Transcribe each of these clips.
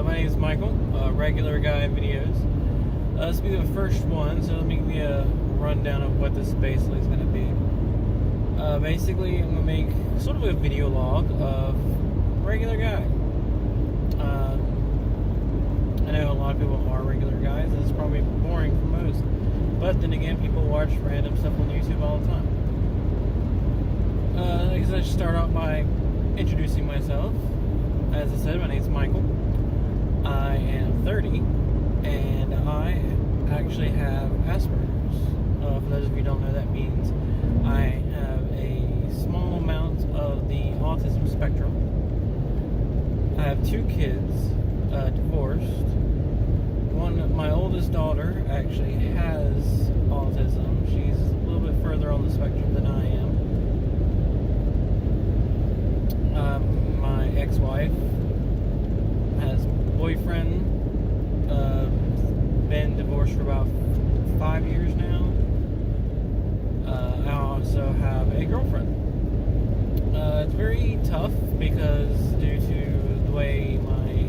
My name is Michael, Regular Guy Videos. This will be the first one, so let me give you a rundown of what this basically is going to be. Basically, I'm going to make sort of a video log of Regular Guy. I know a lot of people are regular guys, and it's probably boring for most. But then again, people watch random stuff on YouTube all the time. I guess I should start off by introducing myself. As I said, my name is Michael. I am 30, and I actually have Asperger's. For those of you who don't know, that means I have a small amount of the autism spectrum. I have 2 kids, divorced. My oldest daughter actually has autism. She's a little bit further on the spectrum than I am. My ex-wife has a boyfriend, been divorced for about 5 years now. I also have a girlfriend. It's very tough because due to the way my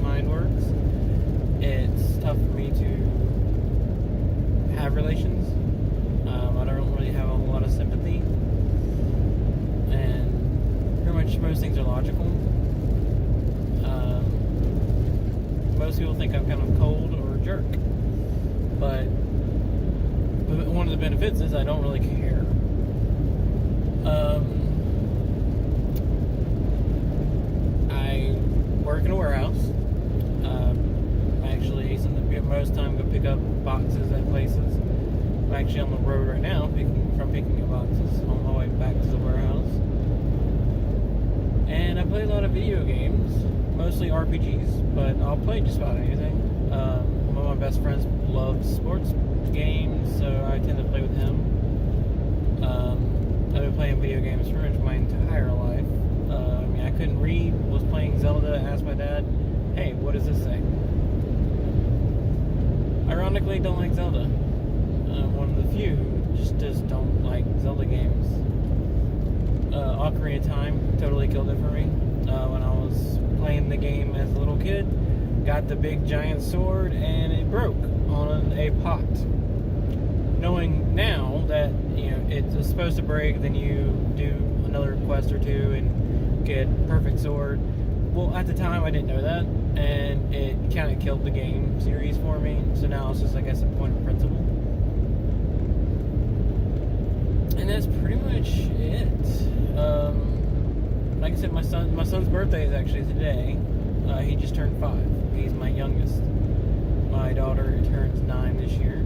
mind works, it's tough for me to have relations. I don't really have a whole lot of sympathy, and pretty much most things are logical. Most people think I'm kind of cold or a jerk, but one of the benefits is I don't really care. I work in a warehouse. Actually, most time go pick up boxes at places. I'm actually on the road right now picking up boxes on my way back to the warehouse. And I play a lot of video games, mostly RPGs, but I'll play just about anything. One of my best friends loves sports games, so I tend to play with him. I've been playing video games pretty much my entire life. I couldn't read, was playing Zelda, asked my dad, hey, what does this say? Ironically, don't like Zelda. I'm one of the few who just don't like Zelda games. Ocarina of Time totally killed it for me. When I was playing the game as a little kid, got the big giant sword and it broke on a pot. Knowing now that it's supposed to break, then you do another quest or two and get perfect sword. Well, at the time I didn't know that, and it kind of killed the game series for me. So now it's just, I guess, a point of principle. And that's pretty much it. Like I said, my son's birthday is actually today. He just turned 5. He's my youngest. My daughter turns 9 this year.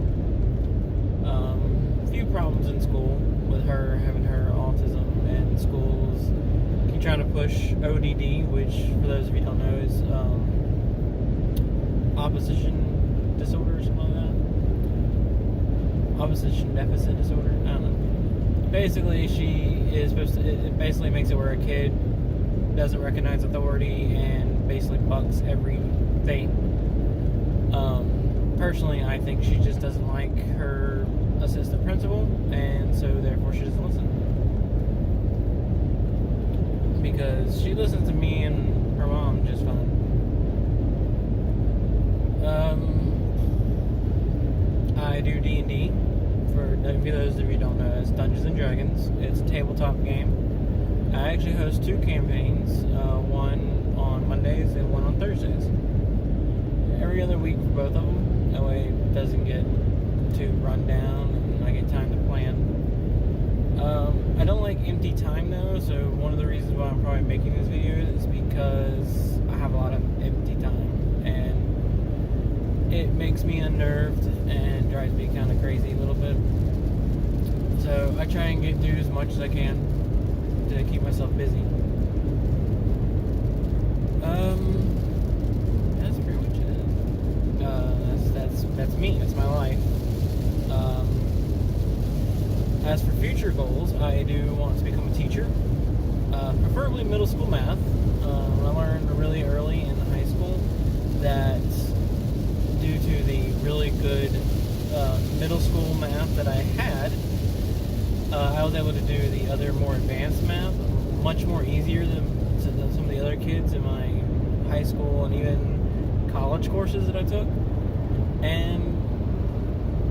A few problems in school with her having her autism, and schools keep trying to push ODD, which for those of you who don't know is opposition disorder or something like that. Opposition deficit disorder. I don't know. Basically, she is supposed to. It basically makes it where a kid doesn't recognize authority and basically bucks everything. Personally, I think she just doesn't like her assistant principal, and so therefore she doesn't listen. Because she listens to me and her mom just fine. I do D&D. For those of you who don't know, it's Dungeons and Dragons. It's a tabletop game. I actually host 2 campaigns, one on Mondays and one on Thursdays. Every other week for both of them. That way it doesn't get too run down and I get time to plan. I don't like empty time though, so one of the reasons why I'm probably making this video is because I have a lot of empty time, and it makes me unnerved and drives me kind of crazy a little bit. So I try and get through as much as I can to keep myself busy. That's pretty much it. That's me. That's my life. As for future goals, I do want to become a teacher, preferably middle school math. I learned really early in high school that due to the really good middle school math that I had, I was able to do the other more advanced math much more easier than some of the other kids in my high high school and even college courses that I took. And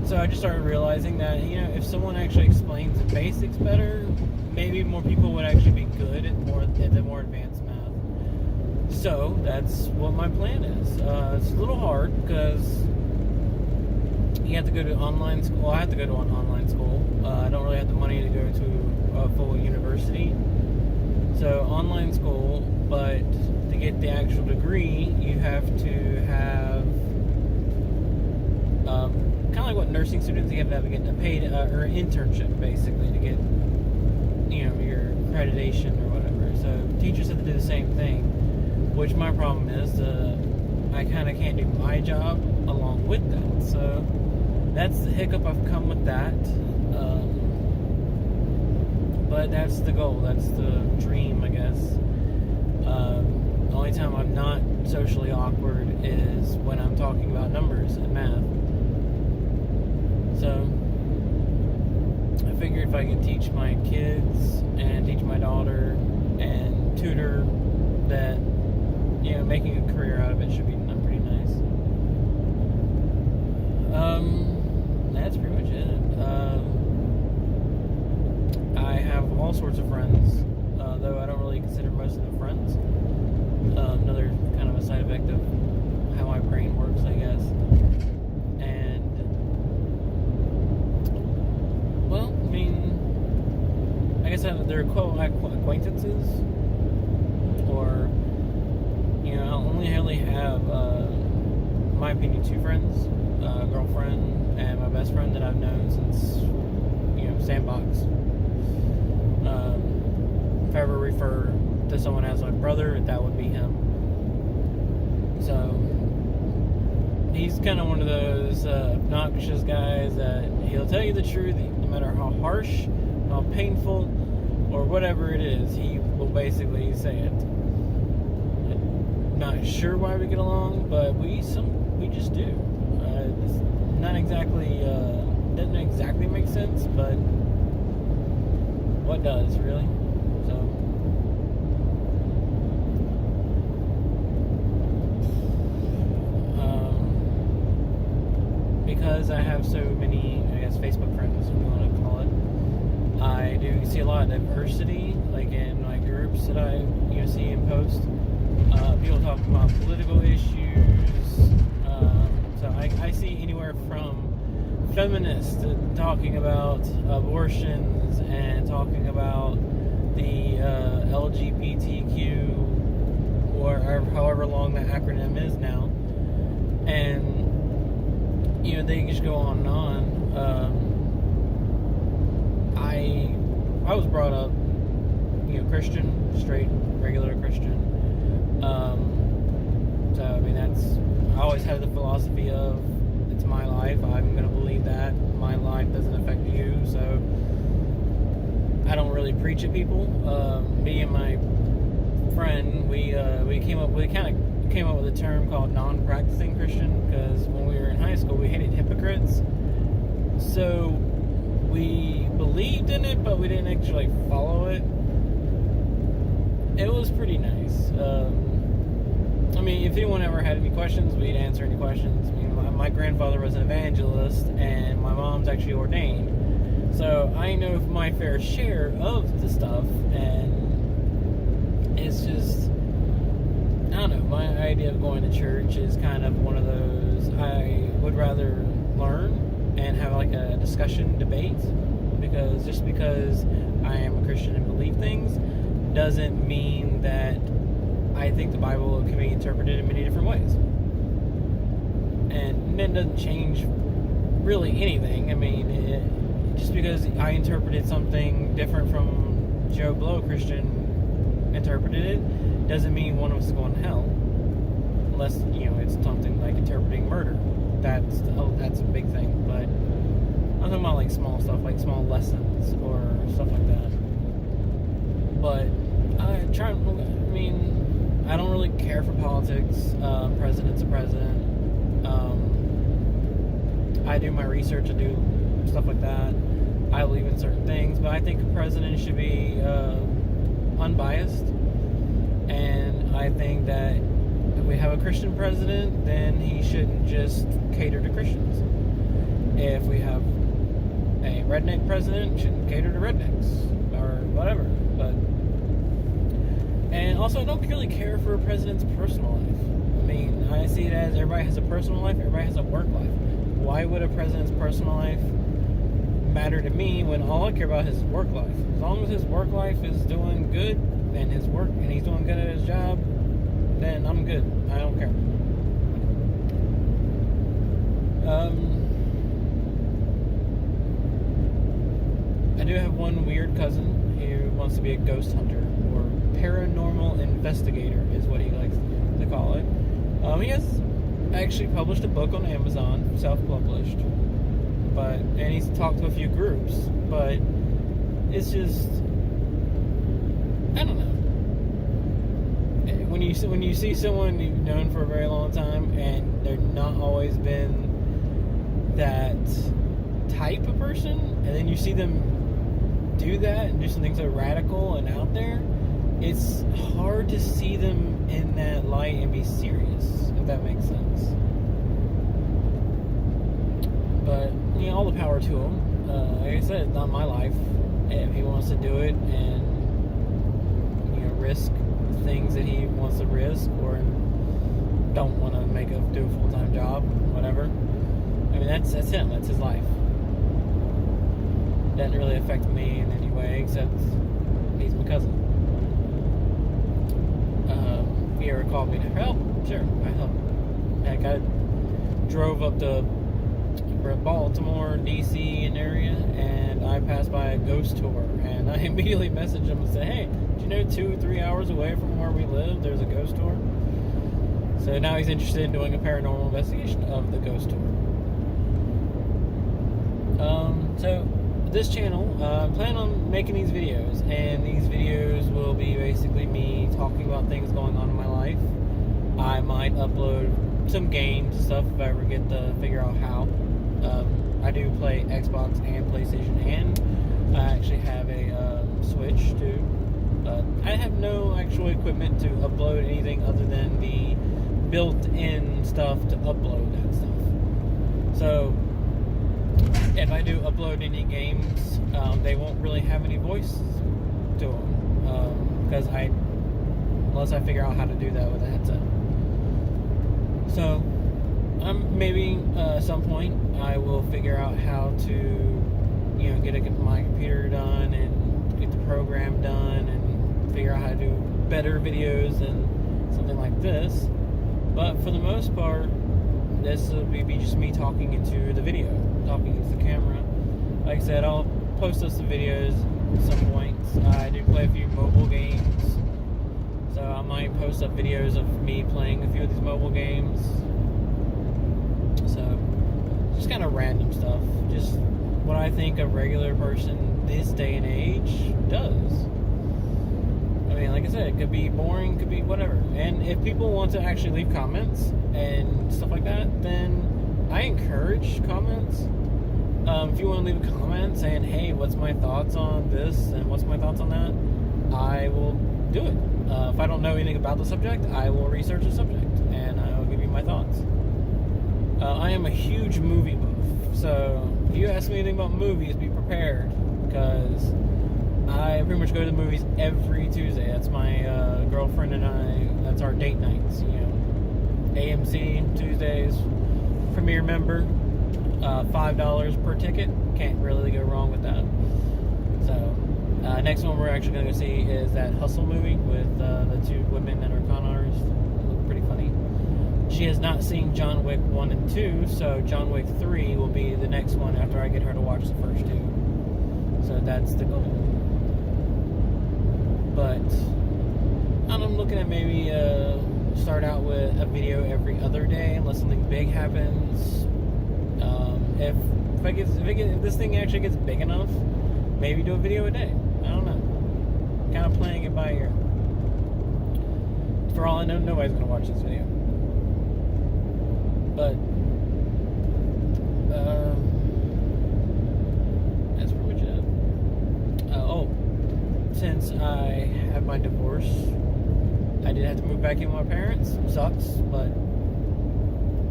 so I just started realizing that, if someone actually explains the basics better, maybe more people would actually be good at the more advanced math. So that's what my plan is. It's a little hard because you have to go to online school. Well, I have to go to an online school. I don't really have the money to go to a full university. So online school, but to get the actual degree, you have to have kind of like what nursing students, you have to get a paid or internship basically to get your accreditation or whatever. So teachers have to do the same thing, which my problem is I kind of can't do my job along with that. So that's the hiccup I've come with that. But that's the goal. That's the dream, I guess. The only time I'm not socially awkward is when I'm talking about numbers and math. So I figured if I can teach my kids and teach my daughter and tutor, that making a career out of it should be pretty nice. That's pretty much it. I have all sorts of friends, though I don't really consider most of them friends. Another kind of a side effect of how my brain works, I guess. And, well, I mean, I guess they're acquaintances, or, I only really have, in my opinion, 2 friends, a girlfriend and my best friend that I've known since, Sandbox. If I ever refer to someone as my brother, that would be him. So he's kind of one of those obnoxious guys that he'll tell you the truth no matter how harsh, how painful, or whatever it is. He will basically say it. I'm not sure why we get along, but we just do. It's not exactly doesn't exactly make sense, but what does, really? So because I have so many, I guess, Facebook friends, if you want to call it, I do see a lot of diversity, like in my groups that I see and post. People talk about political issues. So I see anywhere from feminists talking about abortions and talking about the LGBTQ, or however long that acronym is now, and they just go on and on. I was brought up, Christian, straight, regular Christian. So I mean, I always had the philosophy of, it's my life, I'm going to believe that. My life doesn't affect you, so I don't really preach at people. Me and my friend, we came up with a term called non-practicing Christian, because when we were in high school, we hated hypocrites. So we believed in it, but we didn't actually follow it. It was pretty nice. I mean, if anyone ever had any questions, we'd answer any questions. I mean, my grandfather was an evangelist, and my mom's actually ordained. So I know my fair share of the stuff, and it's just, I don't know, my idea of going to church is kind of one of those, I would rather learn and have like a discussion, debate, because just because I am a Christian and believe things doesn't mean that I think the Bible can be interpreted in many different ways. And it doesn't change really anything. I mean, just because I interpreted something different from Joe Blow Christian interpreted it, doesn't mean one of us is going to hell. Unless, it's something like interpreting murder. That's a big thing. But I'm talking about like small stuff, like small lessons or stuff like that. But I don't really care for politics. President's a president. I do my research, I do stuff like that. I believe in certain things, but I think a president should be unbiased. And I think that we have a Christian president, then he shouldn't just cater to Christians. If we have a redneck president, shouldn't cater to rednecks or whatever. But and also, I don't really care for a president's personal life. I mean, I see it as everybody has a personal life, everybody has a work life. Why would a president's personal life matter to me when all I care about is his work life? As long as his work life is doing good and he's doing good at his job, then I'm good. I don't care. I do have one weird cousin who wants to be a ghost hunter, or paranormal investigator is what he likes to call it. He has actually published a book on Amazon, self-published, and he's talked to a few groups, but it's just, I don't know. When you see someone you've known for a very long time and they're not always been that type of person, and then you see them do that and do something so radical and out there, it's hard to see them in that light and be serious, if that makes sense. But, all the power to him. Like I said, it's not my life. If he wants to do it and, risk things that he wants to risk, or don't want to do a full-time job, whatever. I mean, that's him. That's his life. Doesn't really affect me in any way, except he's my cousin. If he ever called me to help, sure, I help. Heck, I drove up to Baltimore, DC, and area, and I passed by a ghost tour, and I immediately messaged him and said, hey, do you know 2-3 hours away from where we live, there's a ghost tour? So now he's interested in doing a paranormal investigation of the ghost tour. So this channel, I'm planning on making these videos, and these videos will be basically me talking about things going on in my life. I might upload some games and stuff if I ever get to figure out how. I do play Xbox and PlayStation, and I actually have a Switch too. I have no actual equipment to upload anything other than the built-in stuff to upload that stuff. So if I do upload any games, they won't really have any voice to them, because unless I figure out how to do that with a headset. So maybe at some point I will figure out how to get my computer done and get the program done and figure out how to do better videos and something like this. But for the most part, this will be just me talking into the video, talking into the camera. Like I said, I'll post us some videos at some point. I do play a few mobile games, so I might post up videos of me playing a few of these mobile games. So, just kind of random stuff. Just what I think a regular person this day and age does. I mean, like I said, it could be boring, could be whatever. And if people want to actually leave comments and stuff like that, then I encourage comments. If you want to leave a comment saying, hey, what's my thoughts on this and what's my thoughts on that, I will do it. If I don't know anything about the subject, I will research the subject and I will give you my thoughts. I am a huge movie buff, so if you ask me anything about movies, be prepared, because I pretty much go to the movies every Tuesday. That's my girlfriend and I, that's our date nights, AMC Tuesdays, Premiere member, $5 per ticket. Can't really go wrong with that. So, next one we're actually going to go see is that Hustle movie with the two women that are con artists. They look pretty funny. She has not seen John Wick 1 and 2, so John Wick 3 will be the next one after I get her to watch the first two. So that's the goal. But I'm looking at maybe start out with a video every other day unless something big happens. If this thing actually gets big enough, maybe do a video a day. I don't know. Kind of playing it by ear. For all I know, nobody's gonna watch this video. But that's pretty much it. Since I have my divorce I did have to move back in with my parents. Sucks, but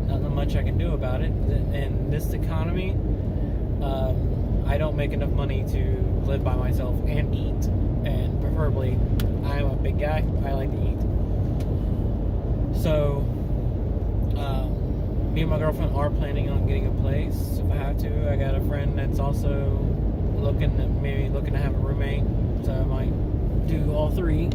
not much I can do about it. In this economy, I don't make enough money to live by myself and eat. And preferably, I'm a big guy. I like to eat. So, me and my girlfriend are planning on getting a place if I have to. I got a friend that's also looking to have a roommate, so I might do all three.